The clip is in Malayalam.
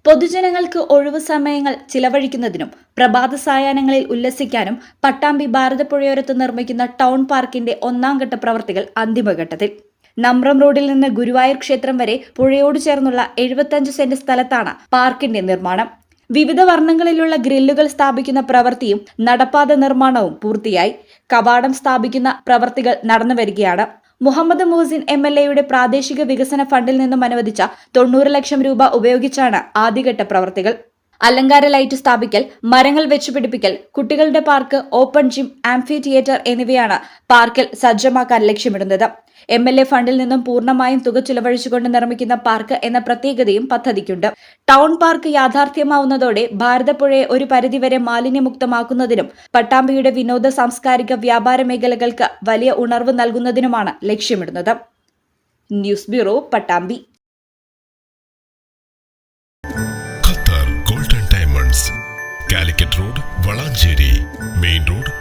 പൊതുജനങ്ങൾക്ക് ഒഴിവു സമയങ്ങൾ ചിലവഴിക്കുന്നതിനും പ്രഭാത സായാഹ്നങ്ങളിൽ ഉല്ലസിക്കാനും പട്ടാമ്പി ഭാരതപ്പുഴയോരത്ത് നിർമ്മിക്കുന്ന ടൗൺ പാർക്കിന്റെ ഒന്നാംഘട്ട പ്രവൃത്തികൾ അന്തിമഘട്ടത്തിൽ. നമ്രം റോഡിൽ നിന്ന് ഗുരുവായൂർ ക്ഷേത്രം വരെ പുഴയോട് ചേർന്നുള്ള 75 സെന്റ് സ്ഥലത്താണ് പാർക്കിന്റെ നിർമ്മാണം. വിവിധ വർണ്ണങ്ങളിലുള്ള ഗ്രില്ലുകൾ സ്ഥാപിക്കുന്ന പ്രവൃത്തിയും നടപ്പാത നിർമ്മാണവും പൂർത്തിയായി. കവാടം സ്ഥാപിക്കുന്ന പ്രവൃത്തികൾ നടന്നുവരികയാണ്. മുഹമ്മദ് മുഹസിൻ MLAയുടെ പ്രാദേശിക വികസന ഫണ്ടിൽ നിന്നും അനുവദിച്ച 90 ലക്ഷം രൂപ ഉപയോഗിച്ചാണ് ആദ്യഘട്ട പ്രവൃത്തികൾ. അലങ്കാര ലൈറ്റ് സ്ഥാപിക്കൽ, മരങ്ങൾ വെച്ചുപിടിപ്പിക്കൽ, കുട്ടികളുടെ park, open gym, amphitheatre എന്നിവയാണ് പാർക്കിൽ സജ്ജമാക്കാൻ ലക്ഷ്യമിടുന്നത്. MLA ഫണ്ടിൽ നിന്നും പൂർണ്ണമായും തുക ചിലവഴിച്ചുകൊണ്ട് നിർമ്മിക്കുന്ന പാർക്ക് എന്ന പ്രത്യേകതയും പദ്ധതിക്കുണ്ട്. ടൗൺ പാർക്ക് യാഥാർത്ഥ്യമാവുന്നതോടെ ഭാരതപ്പുഴയെ ഒരു പരിധിവരെ മാലിന്യമുക്തമാക്കുന്നതിനും പട്ടാമ്പിയുടെ വിനോദ സാംസ്കാരിക വ്യാപാര മേഖലകൾക്ക് വലിയ ഉണർവ് നൽകുന്നതിനുമാണ് ലക്ഷ്യമിടുന്നത്. News bureau, Pattambi. Calicut road, Valanchery main road,